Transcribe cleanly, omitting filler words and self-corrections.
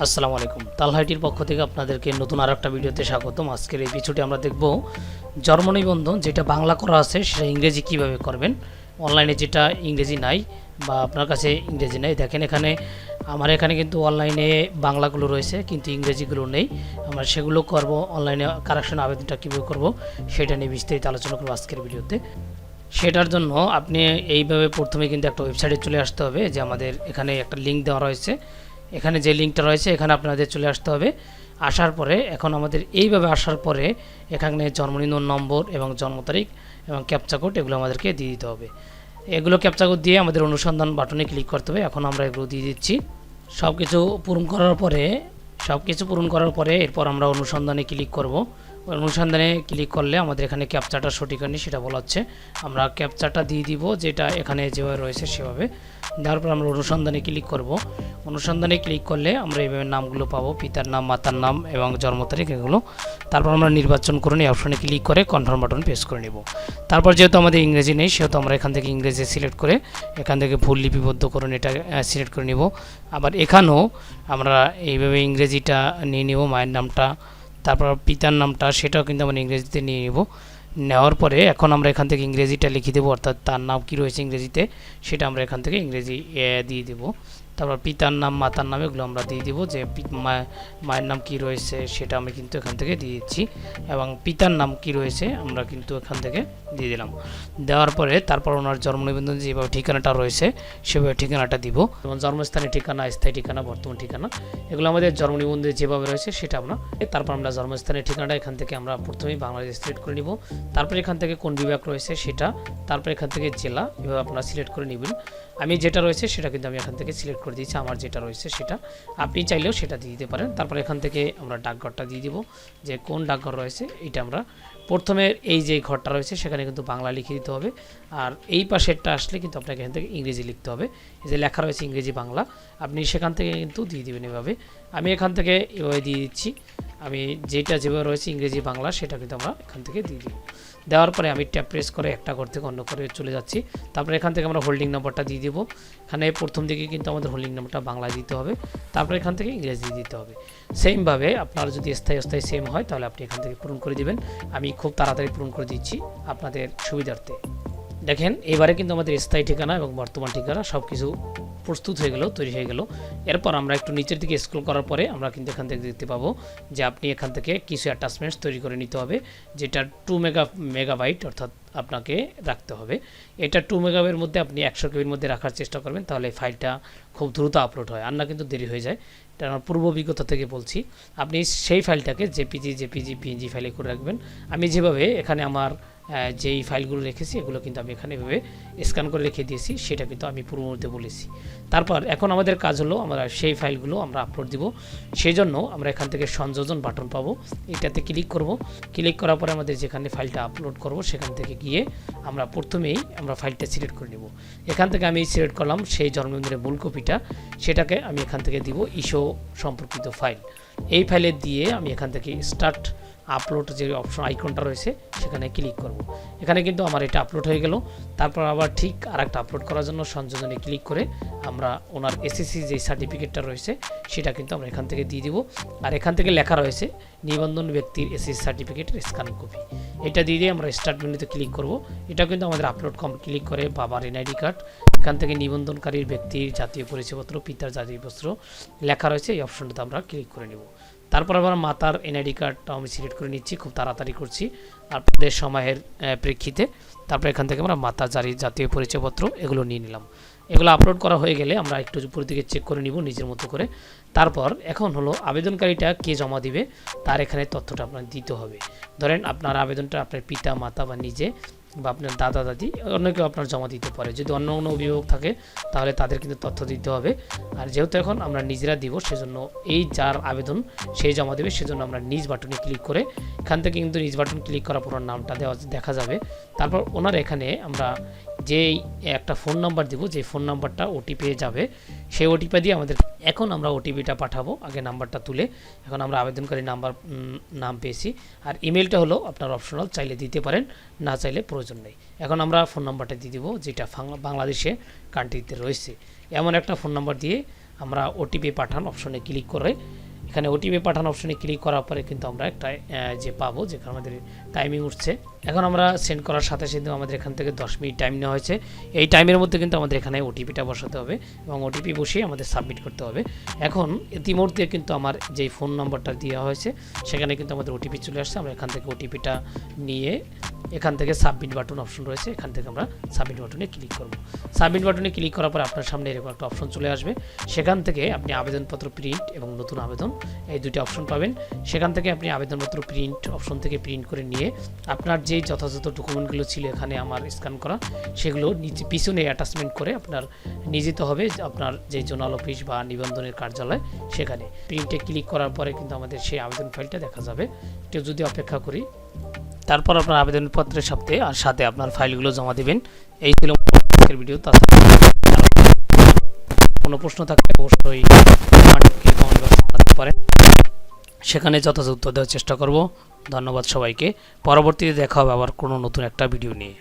আসসালামু আলাইকুম। তালহাটির পক্ষ থেকে আপনাদেরকে নতুন আরেকটা ভিডিওতে স্বাগতম। আজকের এই ভিডিওতে আমরা দেখব জন্ম নিবন্ধন যেটা বাংলা করা আছে সেটা ইংরেজি কিভাবে করবেন। অনলাইনে যেটা ইংরেজি নাই বা আপনার কাছে ইংরেজি নেই, দেখেন এখানে আমার এখানে কিন্তু অনলাইনে বাংলাগুলো রয়েছে কিন্তু ইংরেজিগুলো নেই। আমরা সেগুলো করব, অনলাইনে কারেকশন আবেদনটা কীভাবে করব সেটা নিয়ে বিস্তারিত আলোচনা করব আজকের ভিডিওতে। সেটার জন্য আপনি এইভাবে প্রথমে কিন্তু একটা ওয়েবসাইটে চলে আসতে হবে, যে আমাদের এখানে একটা লিঙ্ক দেওয়া রয়েছে। এখানে যে লিঙ্কটা রয়েছে এখানে আপনাদের চলে আসতে হবে। আসার পরে এখন আমাদের এইভাবে আসার পরে এখানে জন্ম নিবন্ধন নম্বর এবং জন্ম তারিখ এবং ক্যাপচা কোড এগুলো আমাদেরকে দিয়ে দিতে হবে। এগুলো ক্যাপচা কোড দিয়ে আমাদের অনুসন্ধান বাটনে ক্লিক করতে হবে। এখন আমরা এগুলো দিয়ে দিচ্ছি। সব কিছু পূরণ করার পরে এরপর আমরা অনুসন্ধানে ক্লিক করব। অনুসন্ধানে ক্লিক করলে আমাদের এখানে ক্যাপচাটা সঠিক হয়নি সেটা বলা হচ্ছে। আমরা ক্যাপচাটা দিয়ে দিব যেটা এখানে যেভাবে রয়েছে সেভাবে। দেওয়ার পর আমরা অনুসন্ধানে ক্লিক করব। অনুসন্ধানে ক্লিক করলে আমরা এইভাবে নামগুলো পাবো, পিতার নাম, মাতার নাম এবং জন্ম তারিখ এগুলো। তারপর আমরা নির্বাচন করুন, এই অপশনে ক্লিক করে কনফার্ম বাটন প্রেস করে নেব। তারপর যেহেতু আমাদের ইংরেজি নেই সেহেতু আমরা এখান থেকে ইংরেজি সিলেক্ট করে এখান থেকে ভুল লিপিবদ্ধ করুন এটা সিলেক্ট করে নেব। আবার এখানেও আমরা এইভাবে ইংরেজিটা নিয়ে নেব, মায়ের নামটা, তারপর পিতার নামটা সেটাও কিন্তু আমরা ইংরেজিতে নিয়ে নেব। নেওয়ার পরে এখন আমরা এখান থেকে ইংরেজিটা লিখে দেবো, অর্থাৎ তার নাম কী রয়েছে ইংরেজিতে সেটা আমরা এখান থেকে ইংরেজি দিয়ে দেবো। তারপর পিতার নাম, মাতার নাম এগুলো আমরা দিয়ে দিব, যে মায়ের নাম কী রয়েছে সেটা আমি কিন্তু এখান থেকে দিয়ে দিচ্ছি এবং পিতার নাম কী রয়েছে আমরা কিন্তু এখান থেকে দিয়ে দিলাম। দেওয়ার পরে তারপর ওনার জন্ম নিবন্ধন যেভাবে ঠিকানাটা রয়েছে সেভাবে ঠিকানাটা দিব, যেমন জন্মস্থানের ঠিকানা, স্থায়ী ঠিকানা, বর্তমান ঠিকানা এগুলো আমাদের জন্ম নিবন্ধনে যেভাবে রয়েছে সেটা আমরা। তারপর আমরা জন্মস্থানের ঠিকানাটা এখান থেকে আমরা প্রথমেই বাংলাদেশ সিলেক্ট করে নিব। তারপর এখান থেকে কোন বিভাগ রয়েছে সেটা, তারপর এখান থেকে জেলা এভাবে আপনারা সিলেক্ট করে নেবেন। আমি যেটা রয়েছে সেটা কিন্তু আমি এখান থেকে সিলেক্ট করে দিয়েছি, আমার যেটা রয়েছে সেটা। আপনি চাইলেও সেটা দিয়ে দিতে পারেন। তারপর এখান থেকে আমরা ডাকঘরটা দিয়ে দিব, যে কোন ডাকঘর রয়েছে এটা আমরা প্রথমে এই যে ঘরটা রয়েছে সেখানে কিন্তু বাংলা লিখে দিতে হবে, আর এই পাশেরটা আসলে কিন্তু আপনাকে এখান থেকে ইংরেজি লিখতে হবে। এই যে লেখা রয়েছে ইংরেজি বাংলা আপনি সেখান থেকে কিন্তু দিয়ে দিবেন এভাবে। আমি এখান থেকে এভাবে দিয়ে দিচ্ছি। আমি যেটা যেভাবে রয়েছে ইংরেজি বাংলা সেটা কিন্তু আমরা এখান থেকে দিয়ে দিব। দেওয়ার পরে আমি ট্যাপ প্রেস করে একটা ঘর থেকে অন্য করে চলে যাচ্ছি। তারপরে এখান থেকে আমরা হোল্ডিং নম্বরটা দিয়ে দেবো। এখানে প্রথম দিকে কিন্তু আমাদের হোল্ডিং নম্বরটা বাংলায় দিতে হবে, তারপরে এখান থেকে ইংরেজি দিতে হবে। সেমভাবে আপনার যদি স্থায়ী অস্থায়ী সেম হয় তাহলে আপনি এখান থেকে পূরণ করে দিবেন। আমি খুব তাড়াতাড়ি পূরণ করে দিচ্ছি আপনাদের সুবিধার্থে। দেখেন এবারে কিন্তু আমাদের স্থায়ী ঠিকানা এবং বর্তমান ঠিকানা সব কিছু প্রস্তুত হয়ে গেল, তৈরি হয়ে গেল। এরপর আমরা একটু নিচের দিকে স্ক্রল করার পরে আমরা কিন্তু এখান থেকে দেখতে পাবো যে আপনি এখান থেকে কিছু অ্যাটাচমেন্টস তৈরি করে নিতে হবে, যেটা 2 মেগাবাইট অর্থাৎ আপনাকে রাখতে হবে। এটা 2 মেগাবাইটের মধ্যে আপনি 100 কেবির মধ্যে রাখার চেষ্টা করবেন, তাহলে ফাইলটা খুব দ্রুত আপলোড হয়, আর না কিন্তু দেরি হয়ে যায়। এটা আমার পূর্ব অভিজ্ঞতা থেকে বলছি। আপনি সেই ফাইলটাকে জেপিজি পিএনজি ফাইলে করে রাখবেন। আমি যেভাবে এখানে আমার যেই ফাইলগুলো রেখেছি এগুলো কিন্তু আমি এখানে এভাবে স্ক্যান করে রেখে দিয়েছি, সেটা কিন্তু আমি পূর্ববর্তীতে বলেছি। তারপর এখন আমাদের কাজ হলো আমরা সেই ফাইলগুলো আমরা আপলোড দিব। সেই জন্য আমরা এখান থেকে সংযোজন বাটন পাবো, এটাতে ক্লিক করব। ক্লিক করার পরে আমাদের যেখানে ফাইলটা আপলোড করব সেখান থেকে গিয়ে আমরা প্রথমেই আমরা ফাইলটা সিলেক্ট করে নেব। এখান থেকে আমি সিলেক্ট করলাম সেই জন্মদিনের মূল কপিটা, সেটাকে আমি এখান থেকে দিব ইস্যু সম্পর্কিত ফাইল। এই ফাইলে দিয়ে আমি এখান থেকে স্টার্ট আপলোড যে অপশন আইকনটা রয়েছে সেখানে ক্লিক করব। এখানে কিন্তু আমার এটা আপলোড হয়ে গেল। তারপর আবার ঠিক আরেকটা আপলোড করার জন্য সংযোজনে ক্লিক করে আমরা ওনার এসএসসি যে সার্টিফিকেটটা রয়েছে সেটা কিন্তু আমরা এখান থেকে দিয়ে দিব। আর এখান থেকে লেখা রয়েছে নিবন্ধন ব্যক্তির এসএসসি সার্টিফিকেটের স্ক্যান কপি, এটা দিয়ে আমরা স্টার্ট মেনুতে ক্লিক করব। এটা কিন্তু আমাদের আপলোড ক্লিক করে বাবার এনআইডি কার্ড, এখান থেকে নিবন্ধনকারীর ব্যক্তির জাতীয় পরিচয়পত্র, পিতার জাতীয় পত্র লেখা রয়েছে, এই অপশনটাতে আমরা ক্লিক করে নেব। তারপর আবার মাতার এনআইডি কার্ডটা আমি সিলেক্ট করে নিচ্ছি, খুব তাড়াতাড়ি করছি আপনাদের সময়ের প্রেক্ষিতে। তারপর এখান থেকে আমরা মাতার জাতীয় পরিচয়পত্র এগুলো নিয়ে নিলাম। এগুলো আপলোড করা হয়ে গেলে আমরা একটু উপরের দিকে চেক করে নিব নিজের মতো করে। তারপর এখন হলো আবেদনকারীটা কে জমা দিবে তার এখানে তথ্যটা আপনার দিতে হবে। ধরেন আপনার আবেদনটা আপনার পিতা মাতা বা নিজে বা আপনার দাদা দাদি অন্য কেউ আপনার জমা দিতে পারে। যদি অন্য অন্য অভিভাবক থাকে তাহলে তাদের কিন্তু তথ্য দিতে হবে। আর যেহেতু এখন আমরা নিজেরা দিব সেজন্য এই যার আবেদন সেই জমা দেবে, সেজন্য আমরা নিজ বাটনে ক্লিক করে এখান থেকে কিন্তু নিজ বাটন ক্লিক করার পর নামটা দেখা যাবে। তারপর ওনার এখানে আমরা যেই একটা ফোন নাম্বার দিব, যে ফোন নাম্বারটা ওটিপি যাবে সেই ওটিপি দিয়ে আমাদের এখন আমরা ওটিপিটা পাঠাবো। আগে নাম্বারটা তুলে এখন আমরা আবেদনকারী নাম পেয়েছি, আর ইমেলটা হলো আপনার অপশনাল, চাইলে দিতে পারেন, না চাইলে প্রয়োজন নেই। এখন আমরা ফোন নাম্বারটা দিয়ে দিব যেটা বাংলাদেশে কান্ট্রিতে রয়েছে, এমন একটা ফোন নাম্বার দিয়ে আমরা ওটিপি পাঠান অপশনে ক্লিক করে এখানে ওটিপি পাঠান অপশনে ক্লিক করার পরে কিন্তু আমরা একটা যে পাবো যেখানে আমাদের টাইমিং উঠছে। এখন আমরা সেন্ড করার সাথে সাথে আমাদের এখান থেকে 10 মিনিট টাইম নেওয়া হয়েছে। এই টাইমের মধ্যে কিন্তু আমাদের এখানে ওটিপিটা বসাতে হবে এবং ওটিপি বসিয়ে আমাদের সাবমিট করতে হবে। এখন ইতিমধ্যে কিন্তু আমার যেই ফোন নাম্বারটা দেওয়া হয়েছে সেখানে কিন্তু আমাদের ওটিপি চলে আসছে। আমরা এখান থেকে ওটিপিটা নিয়ে এখান থেকে সাবমিট বাটন অপশন রয়েছে, এখান থেকে আমরা সাবমিট বাটনে ক্লিক করব। সাবমিট বাটনে ক্লিক করার পর আপনার সামনে এরকম একটা অপশন চলে আসবে। সেখান থেকে আপনি আবেদনপত্র প্রিন্ট এবং নতুন আবেদন এই দুটি অপশন পাবেন। সেখান থেকে আপনি আবেদনপত্র প্রিন্ট অপশন থেকে প্রিন্ট করে নিয়ে আপনার যে যথাযথ ডকুমেন্টগুলো ছিল এখানে আমার স্ক্যান করা সেগুলো নিচে পিছনে অ্যাটাচমেন্ট করে আপনার নিয়ে যেতে হবে আপনার যে জোনাল অফিস বা নিবন্ধনের কার্যালয় সেখানে। প্রিন্টে ক্লিক করার পরে কিন্তু আমাদের সেই আবেদন ফাইলটা দেখা যাবে। কেউ যদি অপেক্ষা করি তারপর আপনার আবেদনপত্রের সাথে আপনার ফাইলগুলো জমা দিবেন। এই ছিল আজকের ভিডিও। তাছাড়া কোনো প্রশ্ন থাকলে অবশ্যই কমেন্ট বক্সে জানাতে পারেন, সেখানে যথাযথ উত্তর দেওয়ার চেষ্টা করব। ধন্যবাদ সবাইকে। পরবর্তীতে দেখা হবে আবার কোনো নতুন একটা ভিডিও নিয়ে।